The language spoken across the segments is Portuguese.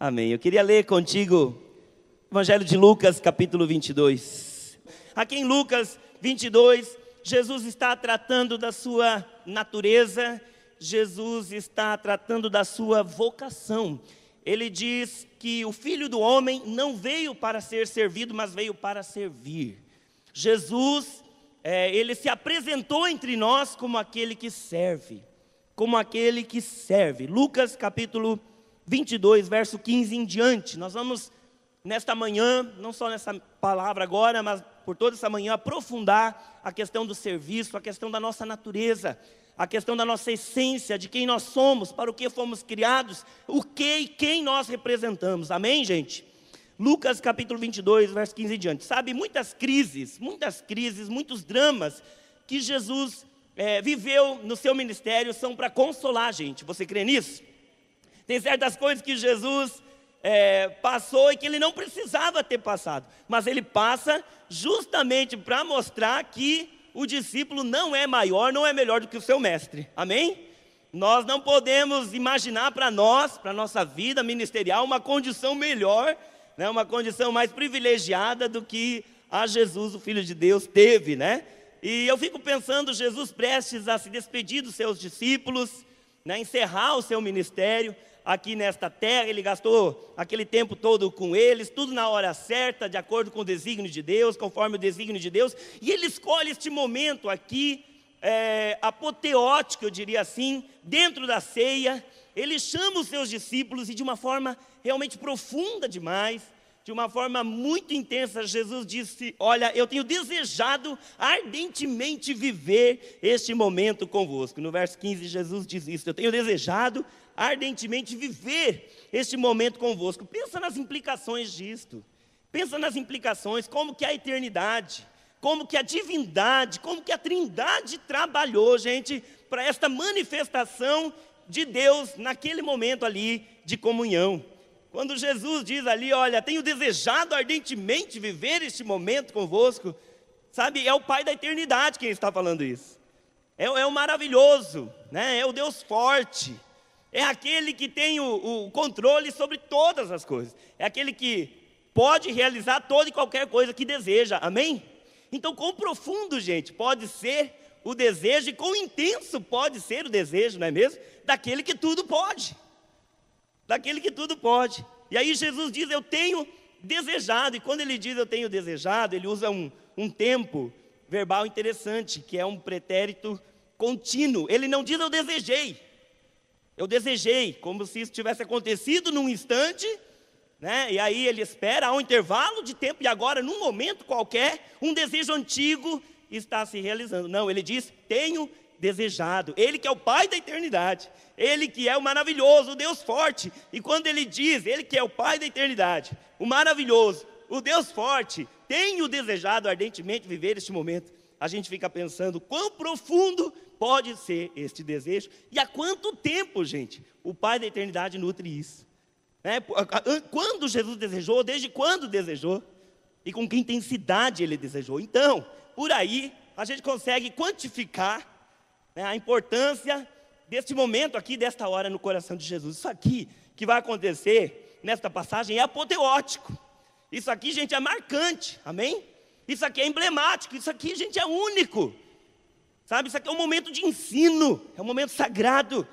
Amém. Eu queria ler contigo o Evangelho de Lucas, capítulo 22. Aqui em Lucas 22, Jesus está tratando da sua natureza, Jesus está tratando da sua vocação. Ele diz que o Filho do Homem não veio para ser servido, mas veio para servir. Jesus, ele se apresentou entre nós como aquele que serve. Como aquele que serve. Lucas capítulo 22, verso 15 em diante. Nós vamos, nesta manhã, não só nessa palavra agora, mas por toda essa manhã, aprofundar a questão do serviço, a questão da nossa natureza, a questão da nossa essência, de quem nós somos, para o que fomos criados, o que e quem nós representamos. Amém, gente? Lucas capítulo 22, verso 15 em diante. Sabe, muitas crises, muitos dramas que Jesus viveu no seu ministério são para consolar a gente. Você crê nisso? Tem certas coisas que Jesus passou e que ele não precisava ter passado, mas ele passa justamente para mostrar que o discípulo não é maior, não é melhor do que o seu mestre. Amém? Nós não podemos imaginar para nós, para a nossa vida ministerial, uma condição melhor, né, uma condição mais privilegiada do que a Jesus, o Filho de Deus, teve, né? E eu fico pensando, Jesus prestes a se despedir dos seus discípulos, né, encerrar o seu ministério aqui nesta terra. Ele gastou aquele tempo todo com eles, tudo na hora certa, de acordo com o desígnio de Deus, conforme o desígnio de Deus. E ele escolhe este momento aqui, apoteótico, eu diria assim, dentro da ceia. Ele chama os seus discípulos e de uma forma realmente profunda demais, de uma forma muito intensa, Jesus disse: olha, eu tenho desejado ardentemente viver este momento convosco. No verso 15, Jesus diz isso: eu tenho desejado ardentemente viver este momento convosco. Pensa nas implicações disto. Pensa nas implicações, como que a eternidade, como que a divindade, como que a trindade trabalhou, gente, para esta manifestação de Deus naquele momento ali de comunhão. Quando Jesus diz ali: olha, tenho desejado ardentemente viver este momento convosco, sabe, é o Pai da eternidade quem está falando isso. É o maravilhoso, né? É o Deus forte, é aquele que tem o controle sobre todas as coisas, é aquele que pode realizar toda e qualquer coisa que deseja, amém? Então, quão profundo, gente, pode ser o desejo, e quão intenso pode ser o desejo, não é mesmo? Daquele que tudo pode. Daquele que tudo pode. E aí Jesus diz: eu tenho desejado. E quando ele diz eu tenho desejado, ele usa um tempo verbal interessante, que é um pretérito contínuo. Ele não diz eu desejei. Eu desejei, como se isso tivesse acontecido num instante, né? E aí ele espera, há um intervalo de tempo, e agora, num momento qualquer, um desejo antigo está se realizando. Não, ele diz: tenho desejado. Ele que é o Pai da eternidade, ele que é o maravilhoso, o Deus forte. E quando ele diz, ele que é o Pai da eternidade, o maravilhoso, o Deus forte, tenho desejado ardentemente viver este momento, a gente fica pensando quão profundo pode ser este desejo, e há quanto tempo, gente, o Pai da eternidade nutre isso, né? Quando Jesus desejou, desde quando desejou, e com que intensidade ele desejou. Então, por aí, a gente consegue quantificar, né, a importância deste momento aqui, desta hora no coração de Jesus. Isso aqui que vai acontecer nesta passagem é apoteótico. Isso aqui, gente, é marcante, amém? Isso aqui é emblemático, isso aqui, gente, é único. Sabe, isso aqui é um momento de ensino, é um momento sagrado.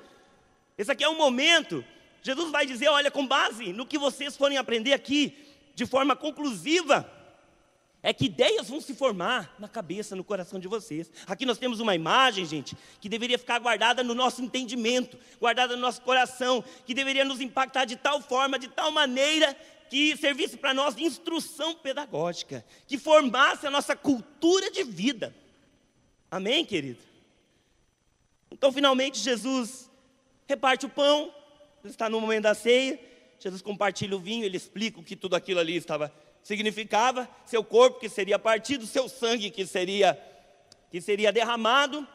Esse aqui é um momento, Jesus vai dizer: olha, com base no que vocês forem aprender aqui, de forma conclusiva, é que ideias vão se formar na cabeça, no coração de vocês. Aqui nós temos uma imagem, gente, que deveria ficar guardada no nosso entendimento, guardada no nosso coração, que deveria nos impactar de tal forma, de tal maneira, que servisse para nós de instrução pedagógica, que formasse a nossa cultura de vida. Amém, querido? Então, finalmente, Jesus reparte o pão, está no momento da ceia, Jesus compartilha o vinho, ele explica o que tudo aquilo ali significava, seu corpo que seria partido, seu sangue que seria derramado.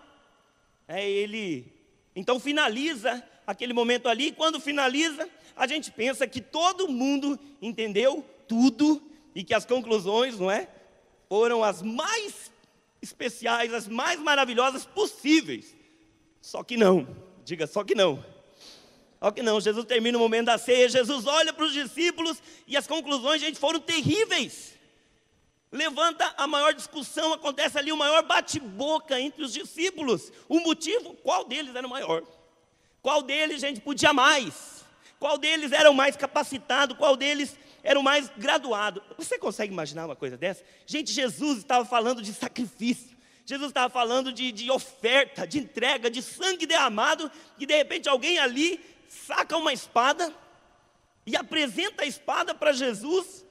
Ele então finaliza aquele momento ali, e quando finaliza, a gente pensa que todo mundo entendeu tudo, e que as conclusões, não é, foram as mais especiais, as mais maravilhosas possíveis. Só que não, diga só que não. Só que não, Jesus termina o momento da ceia, Jesus olha para os discípulos e as conclusões, gente, foram terríveis. Levanta a maior discussão, acontece ali o maior bate-boca entre os discípulos. O motivo, qual deles era o maior? Qual deles, gente, podia mais? Qual deles era o mais capacitado? Qual deles era o mais graduado? Você consegue imaginar uma coisa dessa? Gente, Jesus estava falando de sacrifício. Jesus estava falando de oferta, de entrega, de sangue derramado. E de repente alguém ali saca uma espada e apresenta a espada para Jesus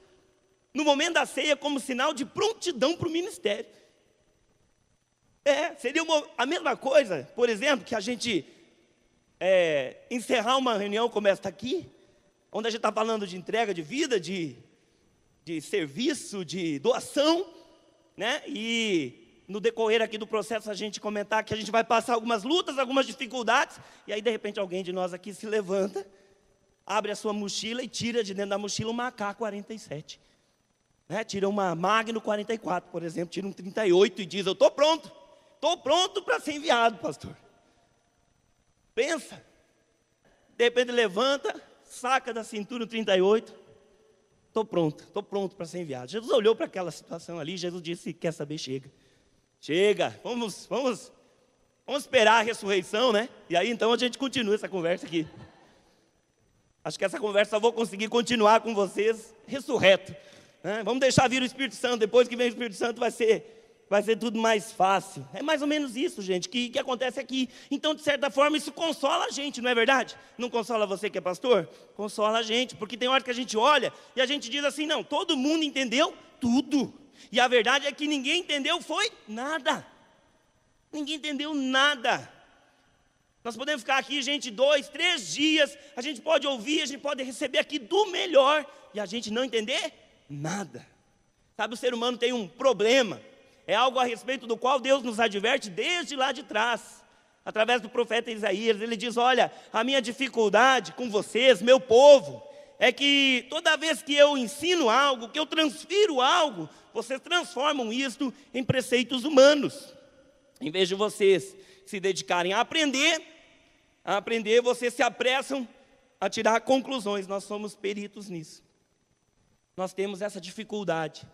no momento da ceia como sinal de prontidão para o ministério. Seria a mesma coisa, por exemplo, que a gente encerrar uma reunião como esta aqui, onde a gente está falando de entrega de vida, de serviço, de doação, né? E no decorrer aqui do processo a gente comentar que a gente vai passar algumas lutas, algumas dificuldades, e aí de repente alguém de nós aqui se levanta, abre a sua mochila e tira de dentro da mochila uma AK-47. Tira uma Magno 44, por exemplo, tira um 38 e diz: eu estou pronto para ser enviado, pastor. Pensa, de repente levanta, saca da cintura o 38, estou pronto para ser enviado. Jesus olhou para aquela situação ali, Jesus disse: quer saber, chega, vamos esperar a ressurreição, né? E aí então a gente continua essa conversa aqui. Acho que essa conversa eu vou conseguir continuar com vocês ressurreto. Vamos deixar vir o Espírito Santo, depois que vem o Espírito Santo vai ser tudo mais fácil. É mais ou menos isso, gente, que acontece aqui. Então, de certa forma, isso consola a gente, não é verdade? Não consola você que é pastor? Consola a gente, porque tem hora que a gente olha e a gente diz assim: não, todo mundo entendeu tudo. E a verdade é que ninguém entendeu foi nada. Ninguém entendeu nada. Nós podemos ficar aqui, gente, 2, 3 dias, a gente pode ouvir, a gente pode receber aqui do melhor, e a gente não entender nada. Sabe, o ser humano tem um problema, é algo a respeito do qual Deus nos adverte desde lá de trás, através do profeta Isaías. Ele diz: olha, a minha dificuldade com vocês, meu povo, é que toda vez que eu ensino algo, que eu transfiro algo, vocês transformam isto em preceitos humanos. Em vez de vocês se dedicarem a aprender, vocês se apressam a tirar conclusões. Nós somos peritos nisso. Nós temos essa dificuldade,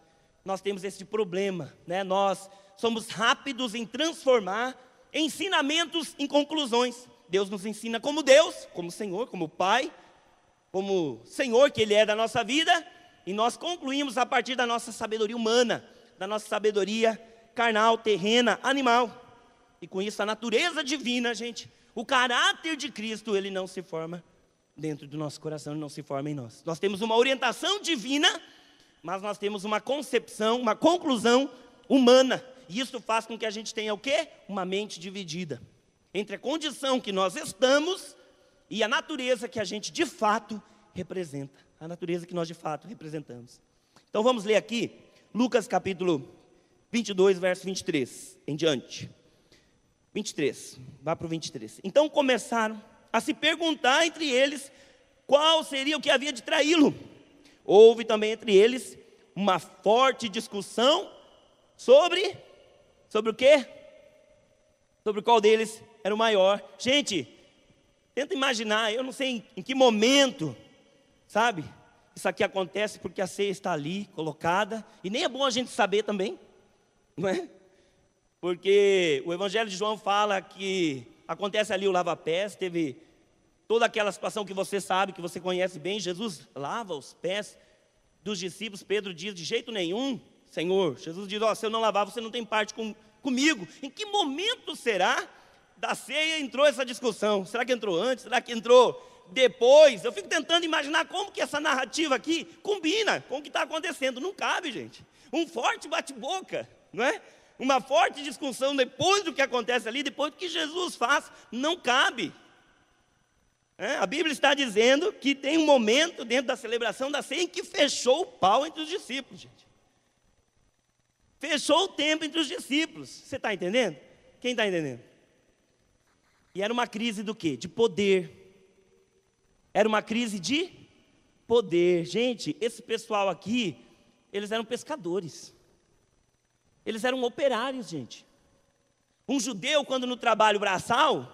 nós temos esse problema, né? Nós somos rápidos em transformar ensinamentos em conclusões. Deus nos ensina como Deus, como Senhor, como Pai, como Senhor que Ele é da nossa vida, e nós concluímos a partir da nossa sabedoria humana, da nossa sabedoria carnal, terrena, animal. E com isso a natureza divina, gente, o caráter de Cristo, ele não se forma dentro do nosso coração, não se forma em nós. Nós temos uma orientação divina, mas nós temos uma concepção, uma conclusão humana. E isso faz com que a gente tenha o quê? Uma mente dividida entre a condição que nós estamos e a natureza que a gente de fato representa. A natureza que nós de fato representamos. Então vamos ler aqui, Lucas capítulo 22, verso 23, em diante. 23, vá para o 23. Então começaram a se perguntar entre eles qual seria o que havia de traí-lo. Houve também entre eles uma forte discussão sobre o quê? Sobre qual deles era o maior. Gente, tenta imaginar, eu não sei em que momento, sabe? Isso aqui acontece porque a ceia está ali, colocada, e nem é bom a gente saber também, não é? Porque o Evangelho de João fala que acontece ali o lava-pés, teve toda aquela situação que você sabe, que você conhece bem. Jesus lava os pés dos discípulos. Pedro diz: de jeito nenhum, Senhor. Jesus diz: se eu não lavar, você não tem parte comigo. Em que momento será da ceia entrou essa discussão? Será que entrou antes? Será que entrou depois? Eu fico tentando imaginar como que essa narrativa aqui combina com o que está acontecendo. Não cabe, gente. Um forte bate-boca, não é? Uma forte discussão depois do que acontece ali, depois do que Jesus faz, não cabe. A Bíblia está dizendo que tem um momento dentro da celebração da ceia em que fechou o pau entre os discípulos, gente. Fechou o tempo entre os discípulos. Você está entendendo? Quem está entendendo? E era uma crise do quê? De poder. Era uma crise de poder. Gente, esse pessoal aqui, eles eram pescadores. Eles eram operários, gente. Um judeu, quando no trabalho braçal,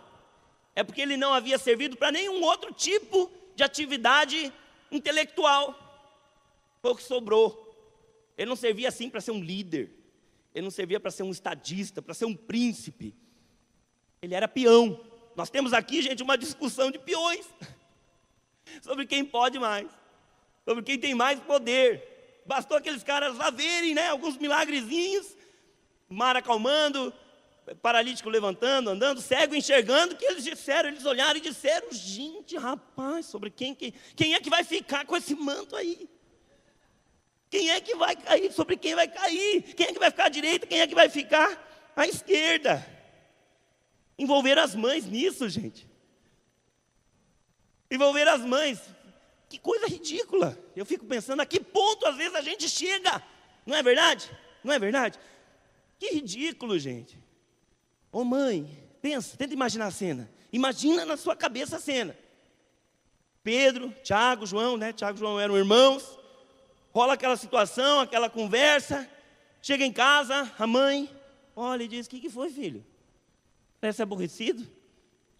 é porque ele não havia servido para nenhum outro tipo de atividade intelectual. Foi o que sobrou. Ele não servia assim para ser um líder. Ele não servia para ser um estadista, para ser um príncipe. Ele era peão. Nós temos aqui, gente, uma discussão de peões. Sobre quem pode mais. Sobre quem tem mais poder. Bastou aqueles caras lá verem, né, alguns milagrezinhos. Mar acalmando, paralítico levantando, andando, cego enxergando, que eles disseram, eles olharam e disseram: gente, rapaz, sobre quem é que vai ficar com esse manto aí? Quem é que vai cair? Sobre quem vai cair? Quem é que vai ficar à direita? Quem é que vai ficar à esquerda? Envolver as mães nisso, gente. Envolver as mães. Que coisa ridícula. Eu fico pensando a que ponto às vezes a gente chega. Não é verdade? Não é verdade? Que ridículo, gente. Ô mãe, pensa, tenta imaginar a cena. Imagina na sua cabeça a cena. Pedro, Tiago, João, né? Tiago e João eram irmãos. Rola aquela situação, aquela conversa. Chega em casa, a mãe olha e diz: o que foi, filho? Parece aborrecido?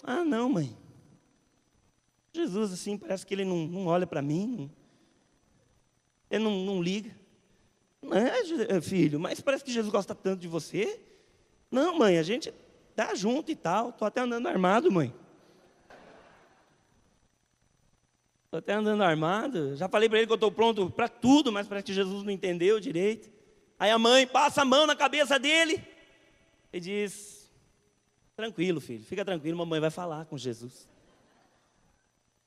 Ah, não, mãe. Jesus, assim, parece que ele não olha para mim. Ele não liga. Não é, filho, mas parece que Jesus gosta tanto de você. Não, mãe, a gente tá junto e tal. Estou até andando armado, mãe. Estou até andando armado. Já falei para ele que eu estou pronto para tudo, mas parece que Jesus não entendeu direito. Aí a mãe passa a mão na cabeça dele e diz: tranquilo, filho, fica tranquilo, mamãe vai falar com Jesus.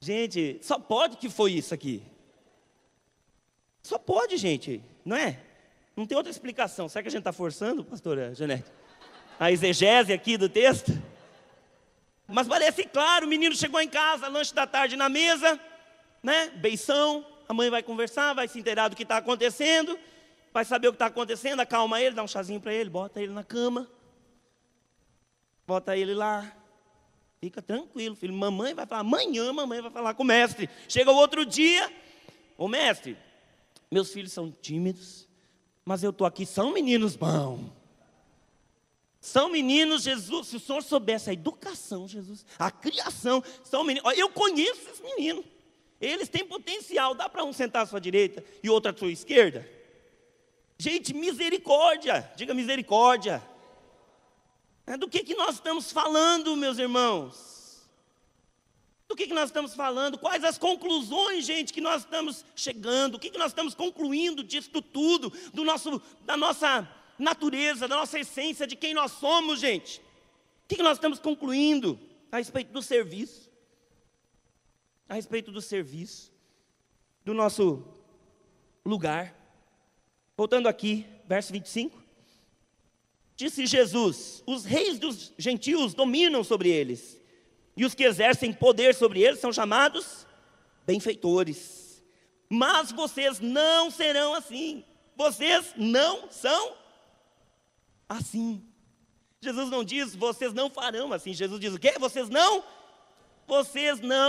Gente, só pode que foi isso aqui. Só pode, gente, não é? Não tem outra explicação. Será que a gente está forçando, pastora Janete, a exegese aqui do texto? Mas parece claro, o menino chegou em casa, lanche da tarde na mesa, né? Beição, a mãe vai conversar, vai se inteirar do que está acontecendo, vai saber o que está acontecendo, acalma ele, dá um chazinho para ele, bota ele na cama, bota ele lá. Fica tranquilo, filho. Mamãe vai falar, amanhã mamãe vai falar com o mestre. Chega o outro dia: ô mestre, meus filhos são tímidos, mas eu estou aqui, são meninos bons. São meninos, Jesus, se o senhor soubesse a educação, Jesus, a criação, são meninos. Eu conheço esses meninos. Eles têm potencial, dá para um sentar à sua direita e outro à sua esquerda? Gente, misericórdia, diga misericórdia. Do que nós estamos falando, meus irmãos? Do que nós estamos falando? Quais as conclusões, gente, que nós estamos chegando? O que nós estamos concluindo disso tudo? Da nossa natureza, da nossa essência, de quem nós somos, gente? O que nós estamos concluindo a respeito do serviço? A respeito do serviço, do nosso lugar. Voltando aqui, verso 25. Disse Jesus: os reis dos gentios dominam sobre eles, e os que exercem poder sobre eles são chamados benfeitores. Mas vocês não serão assim. Vocês não são assim. Jesus não diz: vocês não farão assim. Jesus diz o quê? Vocês não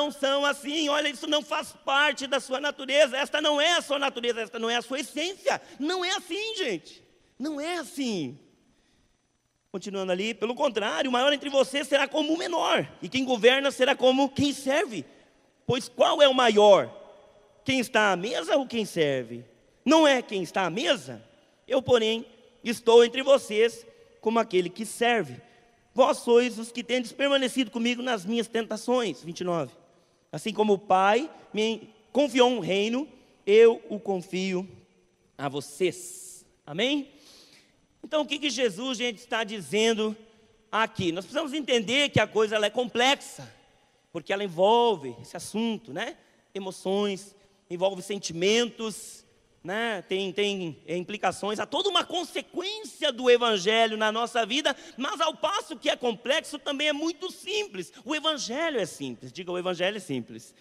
são assim. Olha, isso não faz parte da sua natureza. Esta não é a sua natureza, esta não é a sua essência. Não é assim, gente. Não é assim. Continuando ali: pelo contrário, o maior entre vocês será como o menor, e quem governa será como quem serve. Pois qual é o maior? Quem está à mesa ou quem serve? Não é quem está à mesa? Eu, porém, estou entre vocês como aquele que serve. Vós sois os que tendes permanecido comigo nas minhas tentações. 29. Assim como o Pai me confiou um reino, eu o confio a vocês. Amém? Então, o que Jesus, gente, está dizendo aqui? Nós precisamos entender que a coisa ela é complexa, porque ela envolve esse assunto, né? Emoções, envolve sentimentos, né? Tem implicações, há toda uma consequência do Evangelho na nossa vida, mas ao passo que é complexo, também é muito simples. O Evangelho é simples, diga, o Evangelho é simples.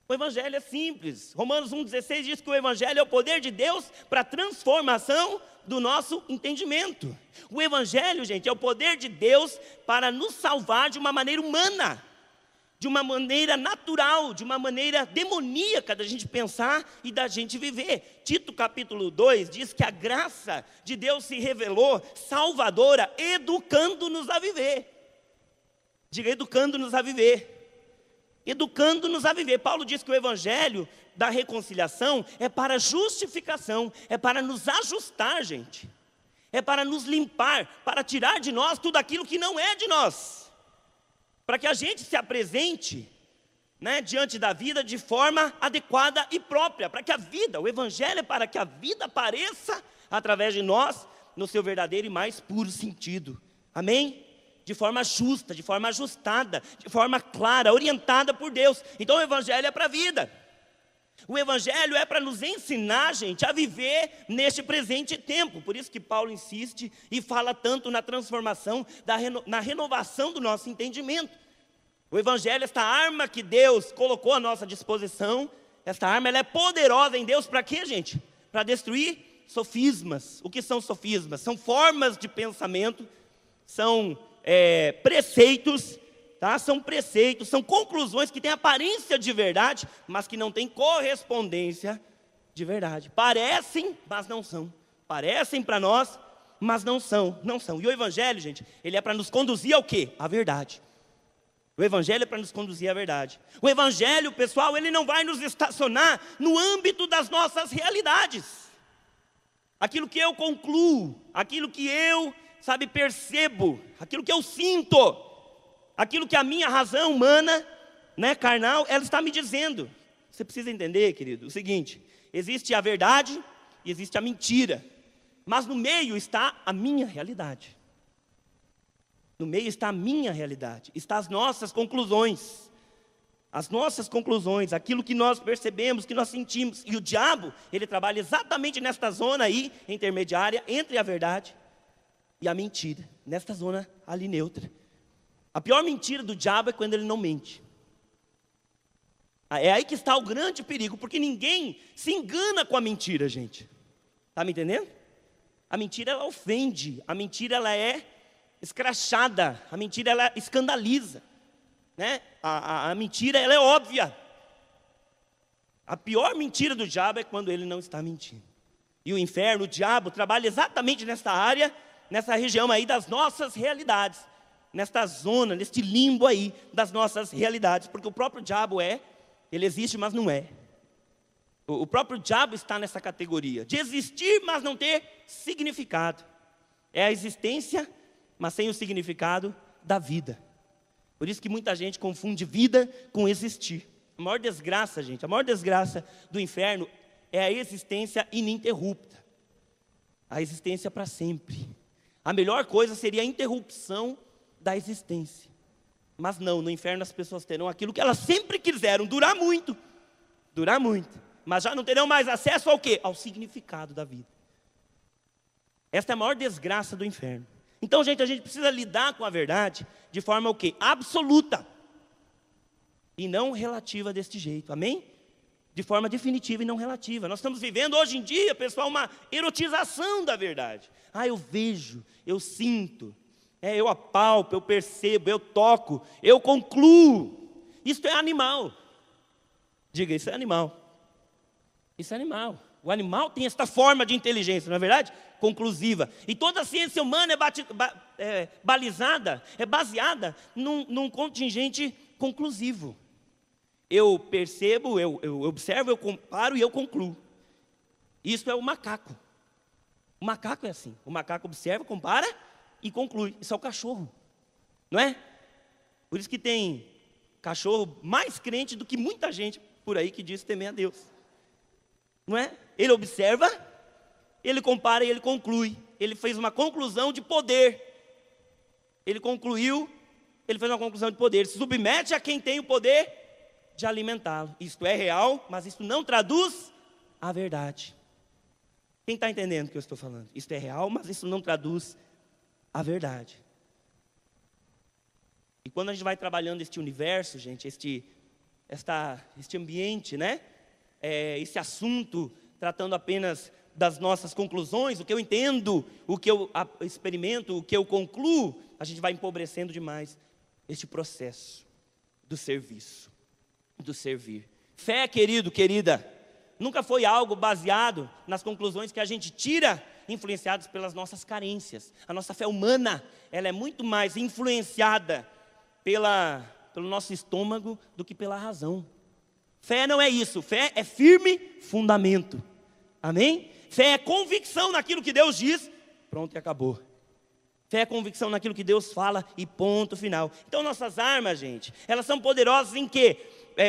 O Evangelho é simples. Romanos 1,16 diz que o Evangelho é o poder de Deus para a transformação do nosso entendimento. O Evangelho, gente, é o poder de Deus para nos salvar de uma maneira humana, de uma maneira natural, de uma maneira demoníaca da gente pensar e da gente viver. Tito capítulo 2 diz que a graça de Deus se revelou salvadora, educando-nos a viver. Diga, educando-nos a viver. Educando-nos a viver. Paulo diz que o evangelho da reconciliação é para justificação, é para nos ajustar, gente. É para nos limpar, para tirar de nós tudo aquilo que não é de nós. Para que a gente se apresente, né, diante da vida de forma adequada e própria. Para que a vida, o evangelho é para que a vida apareça através de nós, no seu verdadeiro e mais puro sentido. Amém? De forma justa, de forma ajustada, de forma clara, orientada por Deus. Então o evangelho é para a vida. O evangelho é para nos ensinar, gente, a viver neste presente tempo. Por isso que Paulo insiste e fala tanto na transformação, na renovação do nosso entendimento. O evangelho, esta arma que Deus colocou à nossa disposição, esta arma ela é poderosa em Deus para quê, gente? Para destruir sofismas. O que são sofismas? São formas de pensamento, são preceitos, tá? São preceitos, são conclusões que têm aparência de verdade, mas que não têm correspondência de verdade. Parecem, mas não são. Parecem para nós, mas não são. E o evangelho, gente, ele é para nos conduzir ao quê? À verdade. O evangelho é para nos conduzir à verdade. O evangelho, pessoal, ele não vai nos estacionar no âmbito das nossas realidades. Aquilo que eu concluo, aquilo que eu, percebo, aquilo que eu sinto, aquilo que a minha razão humana, né, carnal, ela está me dizendo. Você precisa entender, querido, o seguinte: existe a verdade e existe a mentira, mas no meio está a minha realidade. No meio está a minha realidade, está as nossas conclusões. As nossas conclusões, aquilo que nós percebemos, que nós sentimos. E o diabo, ele trabalha exatamente nesta zona aí, intermediária, entre a verdade e a mentira. Nesta zona ali neutra. A pior mentira do diabo é quando ele não mente. É aí que está o grande perigo, porque ninguém se engana com a mentira, gente. Está me entendendo? A mentira, ela ofende, a mentira, ela é escrachada, a mentira, ela escandaliza, né? A mentira, ela é óbvia. A pior mentira do diabo é quando ele não está mentindo. E o inferno, o diabo, trabalha exatamente nessa área, nessa região aí das nossas realidades, nesta zona, neste limbo aí das nossas realidades, porque o próprio diabo ele existe, mas não é. O próprio diabo está nessa categoria, de existir, mas não ter significado. É a existência, mas sem o significado da vida. Por isso que muita gente confunde vida com existir. A maior desgraça, gente, a maior desgraça do inferno é a existência ininterrupta. A existência para sempre. A melhor coisa seria a interrupção da existência. Mas não, no inferno as pessoas terão aquilo que elas sempre quiseram, durar muito. Mas já não terão mais acesso ao quê? Ao significado da vida. Esta é a maior desgraça do inferno. Então, gente, a gente precisa lidar com a verdade de forma o quê? Absoluta. E não relativa deste jeito, amém? De forma definitiva e não relativa. Nós estamos vivendo hoje em dia, pessoal, uma erotização da verdade. Eu vejo, eu sinto, eu apalpo, eu percebo, eu toco, eu concluo. Isso é animal. Diga, isso é animal. Isso é animal. O animal tem esta forma de inteligência, não é verdade? Conclusiva. E toda a ciência humana é baseada num contingente conclusivo. Eu percebo, eu observo, eu comparo e eu concluo. Isso é o macaco. O macaco é assim. O macaco observa, compara e conclui. Isso é o cachorro. Não é? Por isso que tem cachorro mais crente do que muita gente por aí que diz temer a Deus. Não é? Ele observa, ele compara e ele conclui. Ele fez uma conclusão de poder. Ele concluiu, ele fez uma conclusão de poder. Ele se submete a quem tem o poder de alimentá-lo. Isto é real, mas isso não traduz a verdade. Quem está entendendo o que eu estou falando? Isto é real, mas isso não traduz a verdade. E quando a gente vai trabalhando este universo, gente, este ambiente, né? Esse assunto, tratando apenas das nossas conclusões, o que eu entendo, o que eu experimento, o que eu concluo, a gente vai empobrecendo demais este processo do serviço, do servir. Fé, querido, querida, nunca foi algo baseado nas conclusões que a gente tira, influenciados pelas nossas carências. A nossa fé humana, ela é muito mais influenciada pelo nosso estômago do que pela razão. Fé não é isso, fé é firme fundamento. Amém? Fé é convicção naquilo que Deus diz, pronto e acabou. Fé é convicção naquilo que Deus fala e ponto final. Então nossas armas, gente, elas são poderosas em quê?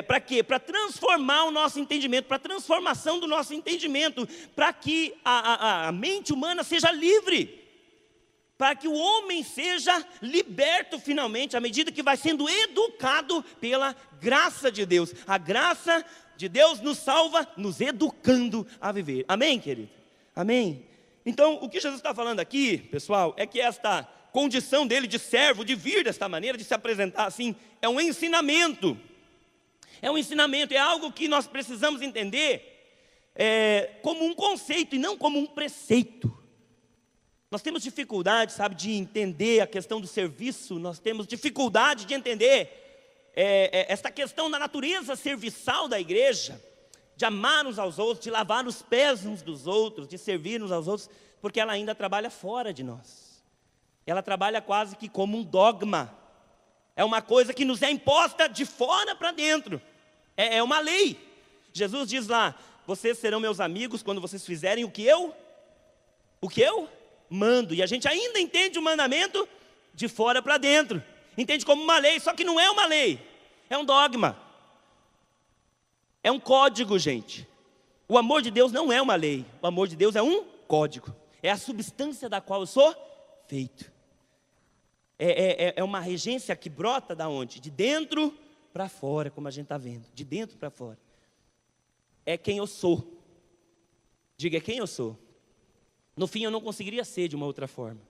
Para quê? Para transformar o nosso entendimento, para a transformação do nosso entendimento, para que a mente humana seja livre, para que o homem seja liberto finalmente, à medida que vai sendo educado pela graça de Deus. A graça de Deus nos salva, nos educando a viver. Amém, querido? Amém? Então, o que Jesus está falando aqui, pessoal, é que esta condição dele de servo, de vir desta maneira, de se apresentar assim, é um ensinamento. É um ensinamento, é algo que nós precisamos entender como um conceito e não como um preceito. Nós temos dificuldade, sabe, de entender a questão do serviço, nós temos dificuldade de entender esta questão da natureza serviçal da igreja, de amar uns aos outros, de lavar os pés uns dos outros, de servir uns aos outros, porque ela ainda trabalha fora de nós. Ela trabalha quase que como um dogma. É uma coisa que nos é imposta de fora para dentro. É uma lei. Jesus diz lá: vocês serão meus amigos quando vocês fizerem o que eu mando. E a gente ainda entende o mandamento de fora para dentro. Entende como uma lei, só que não é uma lei. É um dogma. É um código, gente. O amor de Deus não é uma lei. O amor de Deus é um código. É a substância da qual eu sou feito. É uma regência que brota da onde? De dentro para fora, como a gente está vendo. De dentro para fora. É quem eu sou. Diga, é quem eu sou. No fim eu não conseguiria ser de uma outra forma.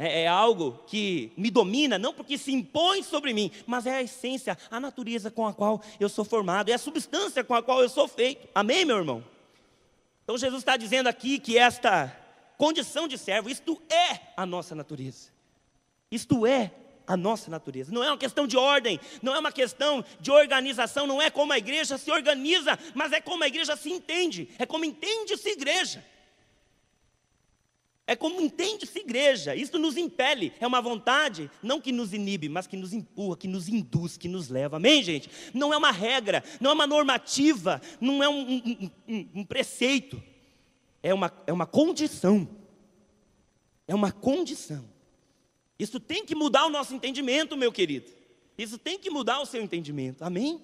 É algo que me domina, não porque se impõe sobre mim, mas é a essência, a natureza com a qual eu sou formado, é a substância com a qual eu sou feito. Amém, meu irmão? Então Jesus está dizendo aqui que esta condição de servo, isto é a nossa natureza. Isto é a nossa natureza. Não é uma questão de ordem, não é uma questão de organização, não é como a igreja se organiza, mas é como a igreja se entende, é como entende-se igreja. É como entende-se igreja, isso nos impele, é uma vontade, não que nos inibe, mas que nos empurra, que nos induz, que nos leva, amém, gente? Não é uma regra, não é uma normativa, não é um preceito, é uma condição, é uma condição. Isso tem que mudar o nosso entendimento, meu querido, isso tem que mudar o seu entendimento, amém?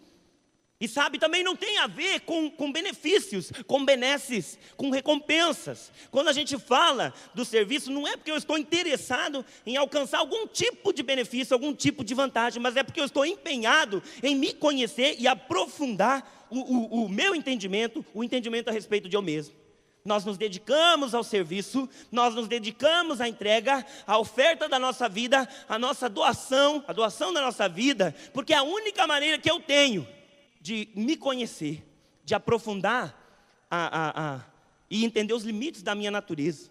E sabe, também não tem a ver com benefícios, com benesses, com recompensas. Quando a gente fala do serviço, não é porque eu estou interessado em alcançar algum tipo de benefício, algum tipo de vantagem, mas é porque eu estou empenhado em me conhecer e aprofundar o meu entendimento, o entendimento a respeito de eu mesmo. Nós nos dedicamos ao serviço, nós nos dedicamos à entrega, à oferta da nossa vida, à nossa doação, a doação da nossa vida, porque é a única maneira que eu tenho de me conhecer, de aprofundar e entender os limites da minha natureza,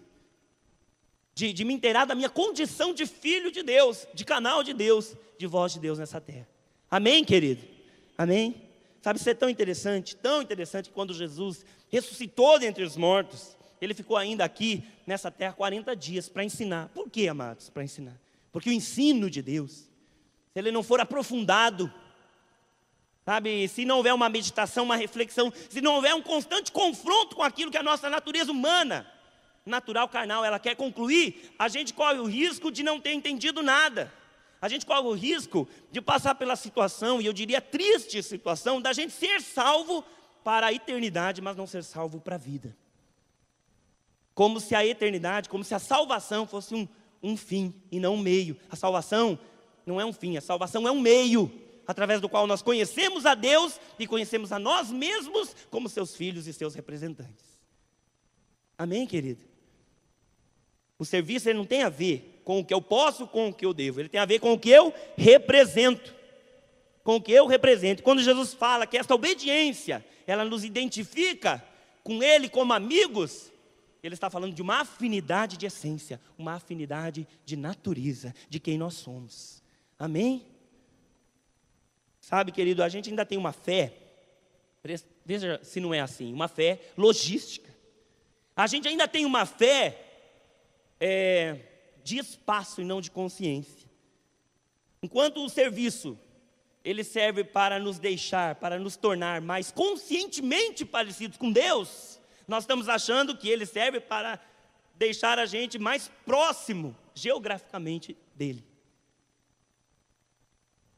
de me inteirar da minha condição de filho de Deus, de canal de Deus, de voz de Deus nessa terra. Amém, querido? Amém? Sabe, isso é tão interessante que quando Jesus ressuscitou dentre os mortos, ele ficou ainda aqui nessa terra 40 dias para ensinar. Por quê, amados? Para ensinar. Porque o ensino de Deus, se ele não for aprofundado, sabe, se não houver uma meditação, uma reflexão, se não houver um constante confronto com aquilo que a nossa natureza humana, natural, carnal, ela quer concluir, a gente corre o risco de não ter entendido nada. A gente corre o risco de passar pela situação, e eu diria triste situação, da gente ser salvo para a eternidade, mas não ser salvo para a vida. Como se a eternidade, como se a salvação fosse um fim e não um meio. A salvação não é um fim, a salvação é um meio, através do qual nós conhecemos a Deus e conhecemos a nós mesmos como seus filhos e seus representantes. Amém, querido? O serviço ele não tem a ver com o que eu posso, com o que eu devo. Ele tem a ver com o que eu represento. Com o que eu represento. Quando Jesus fala que esta obediência, ela nos identifica com Ele como amigos, Ele está falando de uma afinidade de essência, uma afinidade de natureza, de quem nós somos. Amém? Sabe, querido, a gente ainda tem uma fé, veja se não é assim, uma fé logística. A gente ainda tem uma fé de espaço e não de consciência. Enquanto o serviço, ele serve para nos deixar, para nos tornar mais conscientemente parecidos com Deus, nós estamos achando que ele serve para deixar a gente mais próximo, geograficamente, dele.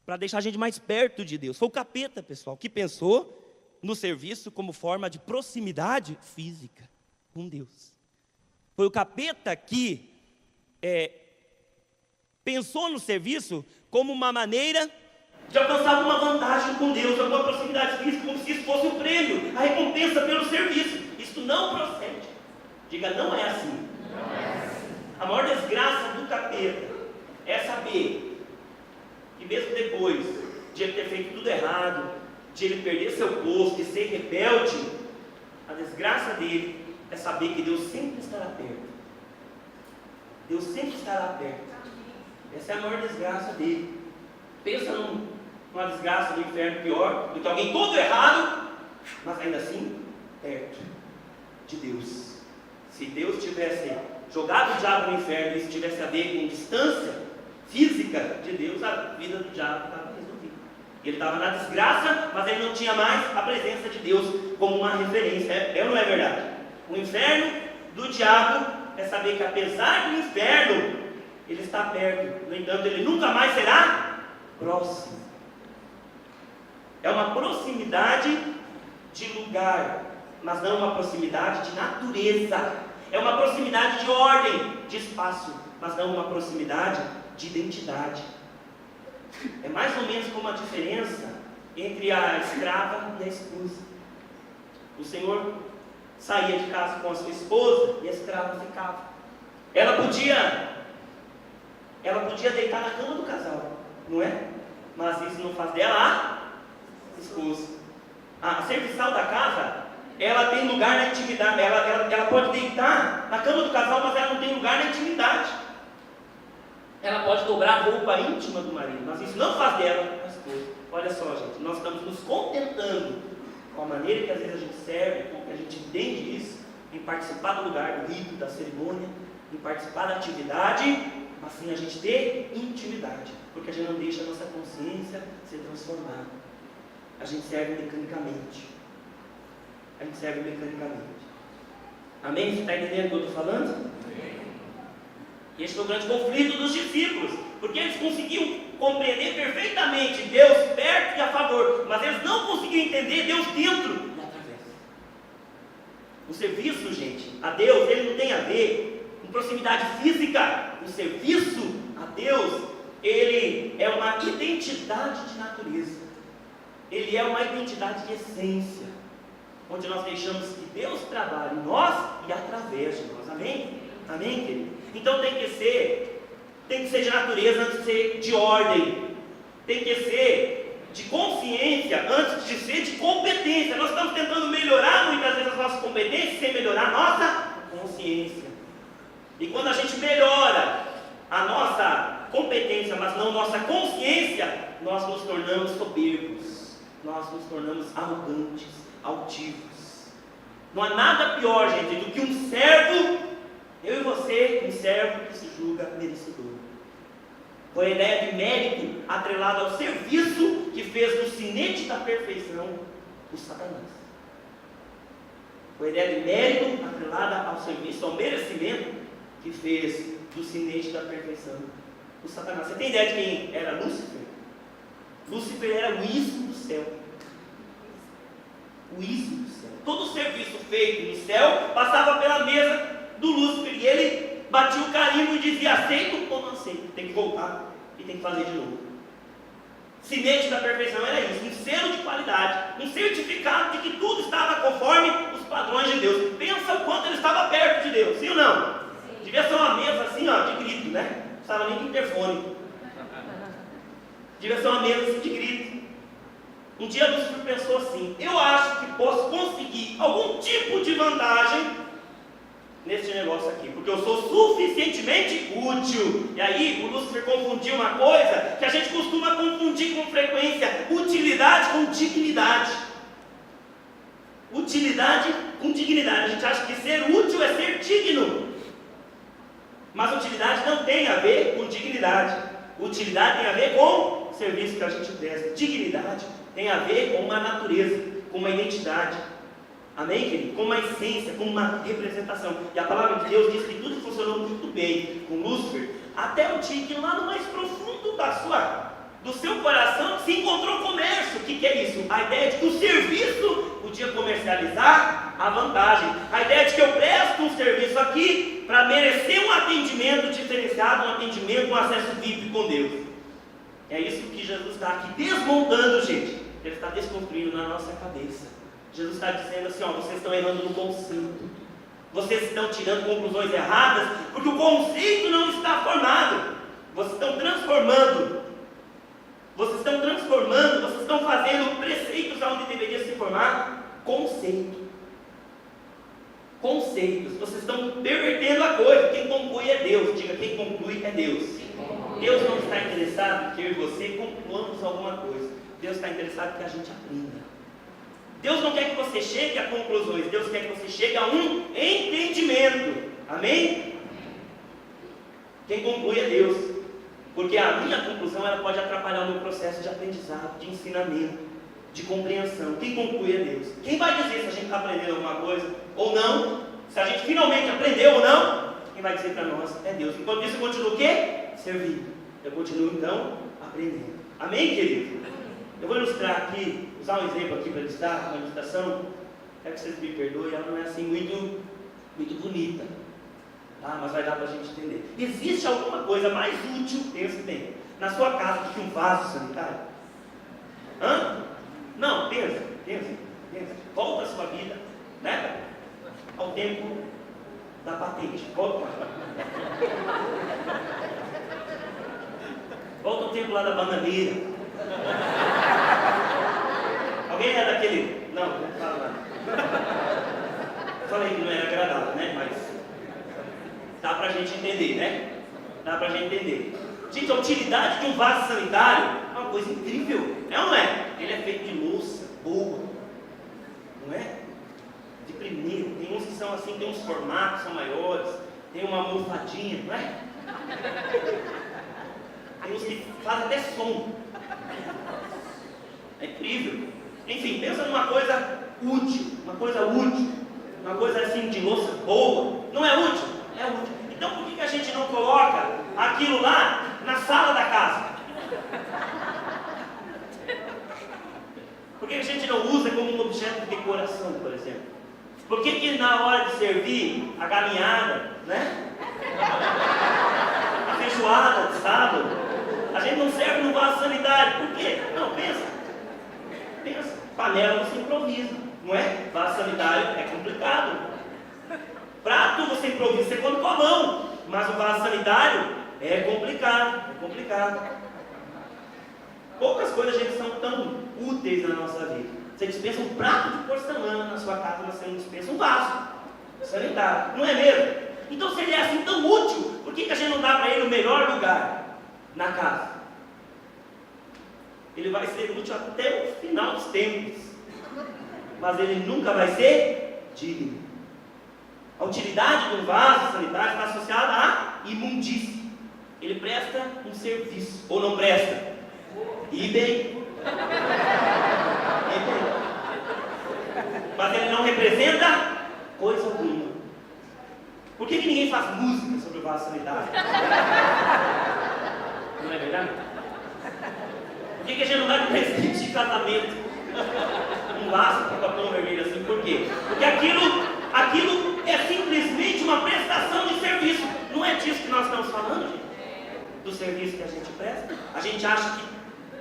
Para deixar a gente mais perto de Deus. Foi o capeta, pessoal, que pensou no serviço como forma de proximidade física com Deus. Foi o capeta que pensou no serviço como uma maneira de alcançar alguma vantagem com Deus, alguma proximidade física, como se isso fosse o prêmio, a recompensa pelo serviço. Isso não procede. Diga, não é assim. Não é assim. A maior desgraça do capeta é saber que mesmo depois de ele ter feito tudo errado, de ele perder seu posto e ser rebelde, a desgraça dele é saber que Deus sempre estará perto. Deus sempre estará perto. Essa é a maior desgraça dele. Pensa numa desgraça do inferno pior do que alguém todo errado, mas ainda assim perto de Deus. Se Deus tivesse jogado o diabo no inferno e isso tivesse a ver com distância física de Deus, a vida do diabo estava resolvida. Ele estava na desgraça, mas ele não tinha mais a presença de Deus como uma referência. É ou não é verdade? O inferno do diabo é saber que apesar do inferno, ele está perto. No entanto, ele nunca mais será próximo. É uma proximidade de lugar, mas não uma proximidade de natureza. É uma proximidade de ordem, de espaço, mas não uma proximidade de identidade. É mais ou menos como a diferença entre a escrava e a esposa. O Senhor saía de casa com a sua esposa e a escrava ficava. Ela podia deitar na cama do casal, não é? Mas isso não faz dela a esposa. A serviçal da casa, ela tem lugar na intimidade. Ela pode deitar na cama do casal, mas ela não tem lugar na intimidade. Ela pode dobrar a roupa íntima do marido, mas isso não faz dela a esposa. Olha só, gente, nós estamos nos contentando com a maneira que às vezes a gente serve, com que a gente entende isso, em participar do lugar, do rito, da cerimônia, em participar da atividade, mas sem a gente ter intimidade, porque a gente não deixa a nossa consciência ser transformada. A gente serve mecanicamente. Amém? Você está entendendo o que eu estou falando? Esse foi o grande conflito dos discípulos, porque eles conseguiam compreender perfeitamente Deus perto e a favor, mas eles não conseguiam entender Deus dentro e através. O serviço, gente, a Deus, ele não tem a ver com proximidade física. O serviço a Deus, ele é uma identidade de natureza. Ele é uma identidade de essência, onde nós deixamos que Deus trabalhe em nós e através de nós. Amém? Amém, querido? Então tem que ser de natureza antes de ser de ordem. Tem que ser de consciência antes de ser de competência. Nós estamos tentando melhorar muitas vezes as nossas competências sem melhorar a nossa consciência. E quando a gente melhora a nossa competência, mas não nossa consciência, nós nos tornamos soberbos. Nós nos tornamos arrogantes, altivos. Não há nada pior, gente, do que um servo, eu e você, um servo que se julga merecedor. Foi a ideia de mérito atrelada ao serviço que fez do sinete da perfeição o Satanás. Foi a ideia de mérito atrelada ao serviço, ao merecimento, que fez do sinete da perfeição o Satanás. Você tem ideia de quem era Lúcifer? Lúcifer era o ismo do céu. O ismo do céu. Todo o serviço feito no céu passava pela mesa do Lúcifer, e ele batia o carimbo e dizia: aceito ou não aceito, tem que voltar e tem que fazer de novo. Sinete da perfeição era isso, um selo de qualidade, um certificado de que tudo estava conforme os padrões de Deus. Pensa o quanto ele estava perto de Deus, sim ou não? Sim. Devia ser uma mesa assim, ó, de grito, né? Não precisava nem de interfone. Devia ser uma mesa assim de grito. Um dia Lúcifer pensou assim: eu acho que posso conseguir algum tipo de vantagem nesse negócio aqui, porque eu sou suficientemente útil. E aí o Lúcifer confundiu uma coisa que a gente costuma confundir com frequência: utilidade com dignidade. Utilidade com dignidade. A gente acha que ser útil é ser digno, mas utilidade não tem a ver com dignidade. Utilidade tem a ver com o serviço que a gente presta. Dignidade tem a ver com uma natureza, com uma identidade. Amém, querido? Com uma essência, com uma representação. E a palavra de Deus diz que tudo funcionou muito bem com Lúcifer, até o dia que lá no mais profundo do seu coração se encontrou comércio. O que é isso? A ideia de que o serviço podia comercializar a vantagem. A ideia de que eu presto um serviço aqui para merecer um atendimento diferenciado, um atendimento, um acesso VIP com Deus. É isso que Jesus está aqui desmontando, gente. Ele está desconstruindo na nossa cabeça. Jesus está dizendo assim, ó, vocês estão errando no conceito. Vocês estão tirando conclusões erradas, porque o conceito não está formado. Vocês estão transformando. Vocês estão fazendo preceitos onde deveria se formar conceito. Conceitos. Vocês estão pervertendo a coisa. Quem conclui é Deus. Diga, quem conclui é Deus. Deus não está interessado em que eu e você concluamos alguma coisa. Deus está interessado em que a gente aprenda. Deus não quer que você chegue a conclusões. Deus quer que você chegue a um entendimento. Amém? Quem conclui é Deus. Porque a minha conclusão ela pode atrapalhar o meu processo de aprendizado, de ensinamento, de compreensão. Quem conclui é Deus. Quem vai dizer se a gente está aprendendo alguma coisa ou não? Se a gente finalmente aprendeu ou não? Quem vai dizer para nós é Deus. Enquanto isso eu continuo o quê? Servindo. Eu continuo então aprendendo. Amém, querido? Eu vou ilustrar aqui, usar um exemplo aqui para ilustrar uma ilustração. Quero que vocês me perdoem, ela não é assim muito bonita. Mas vai dar para a gente entender. Existe alguma coisa mais útil, pensa bem, na sua casa do que um vaso sanitário? Não, pensa. Volta a sua vida, né? Ao tempo da patente. Volta ao tempo lá da bananeira. Alguém é daquele? Não fala nada. Falei que não era agradável, né? Mas dá pra gente entender, né? Gente, a utilidade de um vaso sanitário é uma coisa incrível, é ou não é? Ele é feito de louça boa, não é? De primeiro, tem uns que são assim, tem uns formatos, são maiores, tem uma almofadinha, não é? Tem uns que fazem até som. É incrível. Enfim, pensa numa coisa útil, uma coisa assim de louça boa. Não é útil? É útil. Então por que a gente não coloca aquilo lá na sala da casa? Por que a gente não usa como um objeto de decoração, por exemplo? Por que na hora de servir a galinhada, né? A feijoada de sábado, a gente não serve no vaso sanitário? Por quê? Não, pensa. Panela você improvisa, não é? Vaso sanitário é complicado. Prato você improvisa, você come com a mão. Mas o vaso sanitário é complicado. Poucas coisas, gente, são tão úteis na nossa vida. Você dispensa um prato de porcelana na sua casa, você não dispensa um vaso sanitário, não é mesmo? Então, se ele é assim tão útil, por que a gente não dá para ele o melhor lugar na casa? Ele vai ser útil até o final dos tempos, mas ele nunca vai ser digno. A utilidade de um vaso sanitário está associada à imundície. Ele presta um serviço, ou não presta? E bem. Mas ele não representa coisa alguma. Por que ninguém faz música sobre o vaso sanitário? Não é verdade? Por que a gente não vai para um presente de casamento? Um laço com papel vermelho assim, por quê? Porque aquilo é simplesmente uma prestação de serviço. Não é disso que nós estamos falando, gente? Do serviço que a gente presta. A gente acha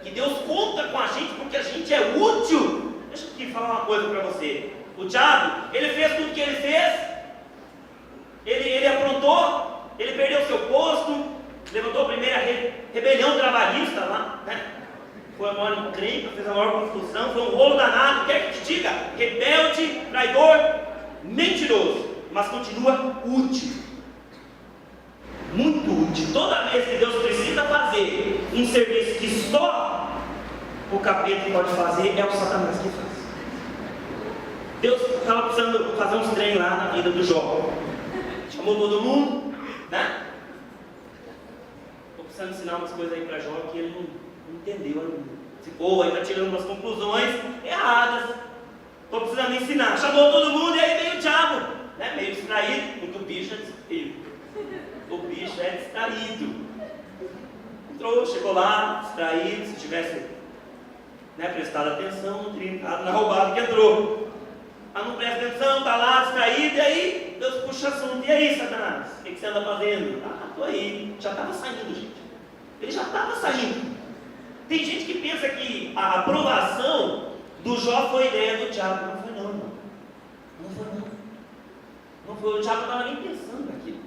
que Deus conta com a gente porque a gente é útil. Deixa eu aqui falar uma coisa para você. O diabo, ele fez tudo o que ele fez. Ele aprontou, ele perdeu seu posto, levantou a primeira rebelião trabalhista lá, né? Foi a maior encrenca, fez a maior confusão, foi um rolo danado. Quer que te diga? Rebelde, traidor, mentiroso, mas continua útil. Muito útil. Toda vez que Deus precisa fazer um serviço que só o capeta pode fazer, é o Satanás que faz. Deus estava precisando fazer uns trem lá na vida do Jó. Chamou todo mundo, né? precisando ensinar umas coisas aí para Jó que ele não entendeu ainda. Ficou ainda tirando umas conclusões erradas. Estou precisando ensinar. Chamou todo mundo e aí veio o diabo, né? Meio distraído, porque o bicho é distraído. O bicho é distraído. Entrou, chegou lá, distraído. Se tivesse, né, prestado atenção, não teria entrado na roubada que entrou. Mas não presta atenção, está lá distraído, e aí Deus puxa assunto. E aí, Satanás, o que você anda fazendo? Ah, estou aí. Já estava saindo, gente. Ele já estava saindo. Tem gente que pensa que a aprovação do Jó foi ideia do diabo. Não foi não, irmão. Não foi não. Não foi, o diabo não estava nem pensando naquilo.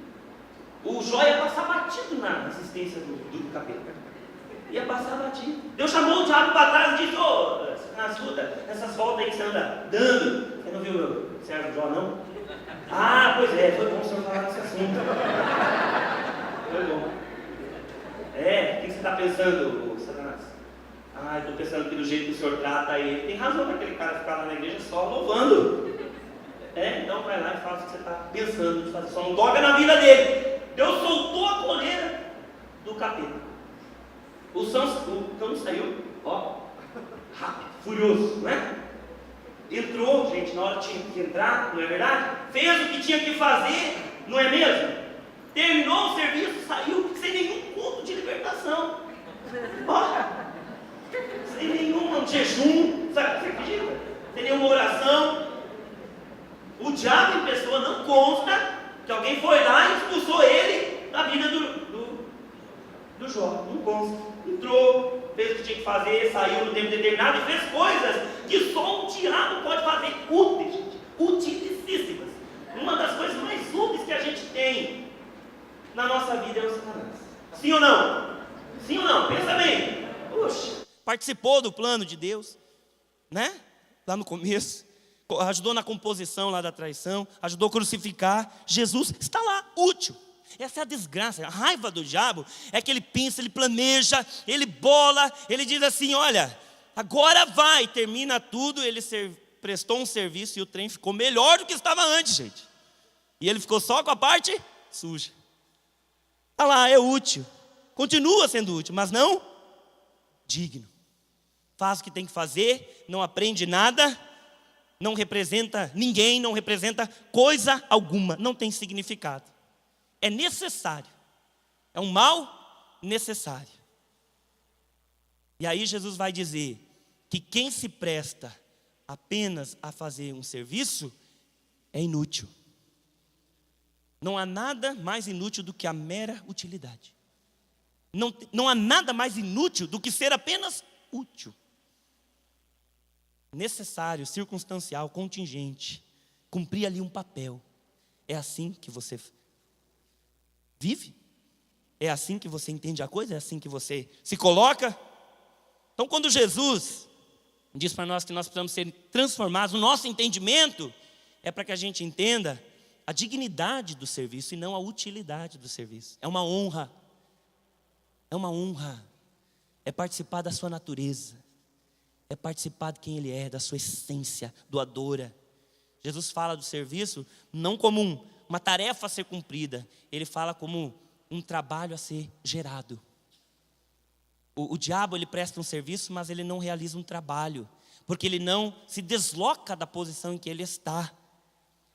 O Jó ia passar batido na assistência do capeta. Ia passar batido. Deus chamou o diabo para trás e disse: ô, Satanás, escuta, essas voltas aí que você anda dando. Você não viu o servo Jó, não? Ah, pois é, foi bom o senhor falar desse assunto. Foi bom. O que você está pensando, Satanás? Ah, eu estou pensando que do jeito que o senhor trata ele, tem razão para aquele cara ficar lá na igreja só louvando. Então vai lá e faz o que você está pensando de fazer, só não toca na vida dele. Deus soltou a coleira do capeta. O cão saiu, ó, rápido, furioso, né? Entrou, gente, na hora que tinha que entrar, não é verdade? Fez o que tinha que fazer, não é mesmo? Terminou o serviço, saiu sem nenhum culto de libertação. Ó, sem nenhum jejum, sabe? Você acredita? Sem nenhuma oração. O diabo em pessoa não consta que alguém foi lá e expulsou ele da vida do Jó. Não consta. Entrou, fez o que tinha que fazer, saiu no tempo determinado e fez coisas que só o diabo pode fazer. Úteis, gente. Utilíssimas. Uma das coisas mais úteis que a gente tem na nossa vida é o Satanás. Sim ou não? Sim ou não? Pensa bem. Puxa. Participou do plano de Deus, né? Lá no começo. Ajudou na composição lá da traição. Ajudou a crucificar. Jesus está lá, útil. Essa é a desgraça. A raiva do diabo é que ele pensa, ele planeja, ele bola. Ele diz assim: olha, agora vai, termina tudo. Ele prestou um serviço e o trem ficou melhor do que estava antes, gente. E ele ficou só com a parte suja. Está lá, é útil. Continua sendo útil, mas não digno. Faz o que tem que fazer, não aprende nada, não representa ninguém, não representa coisa alguma, não tem significado. É necessário. É um mal necessário. E aí Jesus vai dizer que quem se presta apenas a fazer um serviço é inútil. Não há nada mais inútil do que a mera utilidade. Não há nada mais inútil do que ser apenas útil. Necessário, circunstancial, contingente. Cumprir ali um papel. É assim que você vive? É assim que você entende a coisa? É assim que você se coloca? Então, quando Jesus diz para nós que nós precisamos ser transformados, o nosso entendimento é para que a gente entenda a dignidade do serviço e não a utilidade do serviço. É uma honra. É uma honra. É participar da sua natureza. É participar de quem Ele é, da sua essência, doadora. Jesus fala do serviço não como uma tarefa a ser cumprida. Ele fala como um trabalho a ser gerado. O diabo, ele presta um serviço, mas ele não realiza um trabalho. Porque ele não se desloca da posição em que ele está.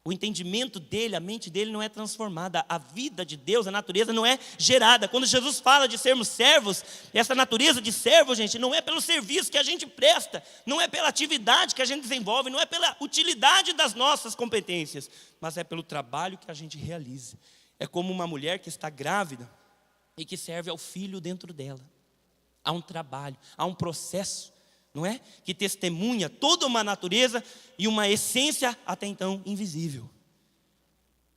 O entendimento dele, a mente dele não é transformada. A vida de Deus, a natureza não é gerada. Quando Jesus fala de sermos servos, essa natureza de servo, gente, não é pelo serviço que a gente presta, não é pela atividade que a gente desenvolve, não é pela utilidade das nossas competências, mas é pelo trabalho que a gente realiza. É como uma mulher que está grávida e que serve ao filho dentro dela. Há um trabalho, há um processo, não é? Que testemunha toda uma natureza e uma essência até então invisível.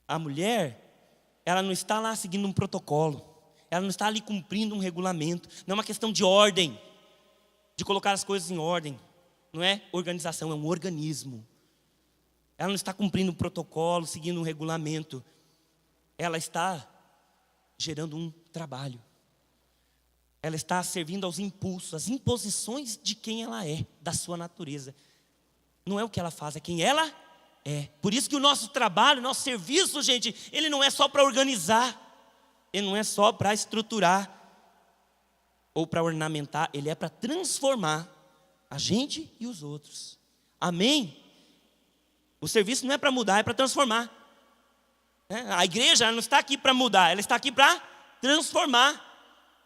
A mulher, ela não está lá seguindo um protocolo. Ela não está ali cumprindo um regulamento. Não é uma questão de ordem, de colocar as coisas em ordem. Não é organização, é um organismo. Ela não está cumprindo um protocolo, seguindo um regulamento. Ela está gerando um trabalho. Ela está servindo aos impulsos, às imposições de quem ela é, da sua natureza. Não é o que ela faz, é quem ela é. Por isso que o nosso trabalho, o nosso serviço, gente, ele não é só para organizar. Ele não é só para estruturar. ou para ornamentar, ele é para transformar a gente e os outros. Amém? O serviço não é para mudar, é para transformar. A igreja ela não está aqui para mudar, ela está aqui para transformar.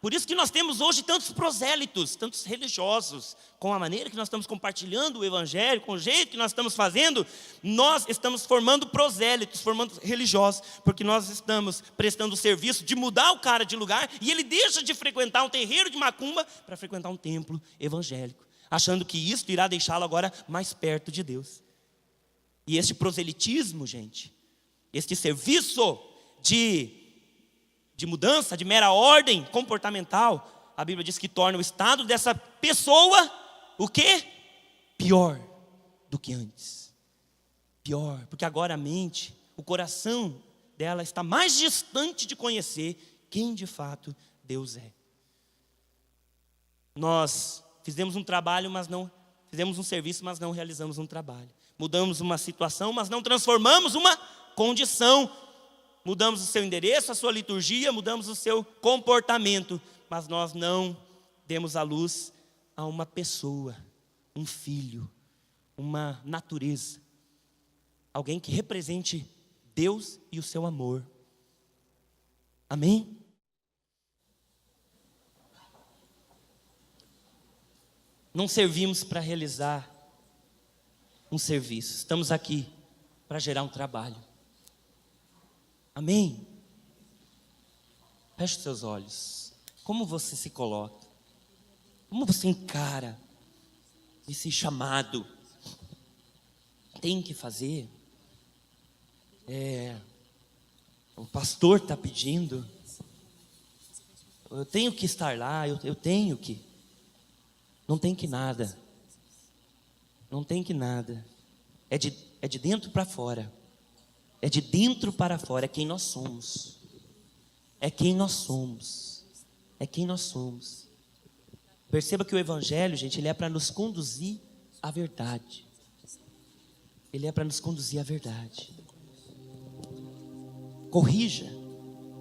Por isso que nós temos hoje tantos prosélitos, tantos religiosos. Com a maneira que nós estamos compartilhando o evangelho, com o jeito que nós estamos fazendo, nós estamos formando prosélitos, formando religiosos, porque nós estamos prestando o serviço de mudar o cara de lugar, e ele deixa de frequentar um terreiro de macumba para frequentar um templo evangélico, achando que isso irá deixá-lo agora mais perto de Deus. E este proselitismo, gente, este serviço de mudança, de mera ordem comportamental, a Bíblia diz que torna o estado dessa pessoa, o quê? Pior do que antes. Pior, porque agora a mente, o coração dela está mais distante de conhecer quem de fato Deus é. Nós fizemos um trabalho, mas não fizemos um serviço, mas não realizamos um trabalho. Mudamos uma situação, mas não transformamos uma condição. Mudamos o seu endereço, a sua liturgia, mudamos o seu comportamento, mas nós não demos à luz a uma pessoa, um filho, uma natureza, alguém que represente Deus e o seu amor. Amém? Não servimos para realizar um serviço, estamos aqui para gerar um trabalho. Amém? Feche os seus olhos. Como você se coloca? Como você encara esse chamado? Tem que fazer? O pastor está pedindo. Eu tenho que estar lá, eu tenho que. Não tem que nada. Não tem que nada. É de dentro para fora. É de dentro para fora, é quem nós somos. É quem nós somos. É quem nós somos. Perceba que o evangelho, gente, ele é para nos conduzir à verdade. Ele é para nos conduzir à verdade. Corrija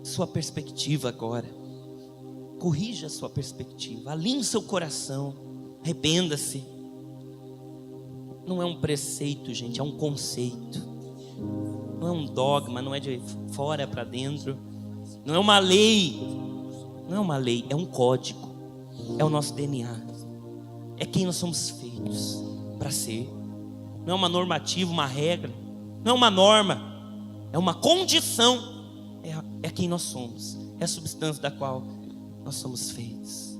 sua perspectiva agora. Corrija sua perspectiva. Alinhe seu coração. Arrependa-se. Não é um preceito, gente, é um conceito. Não é um dogma, não é de fora para dentro. Não é uma lei. Não é uma lei, é um código. É o nosso DNA. É quem nós somos feitos para ser. Não é uma normativa, uma regra. Não é uma norma. É uma condição. É quem nós somos. É a substância da qual nós somos feitos.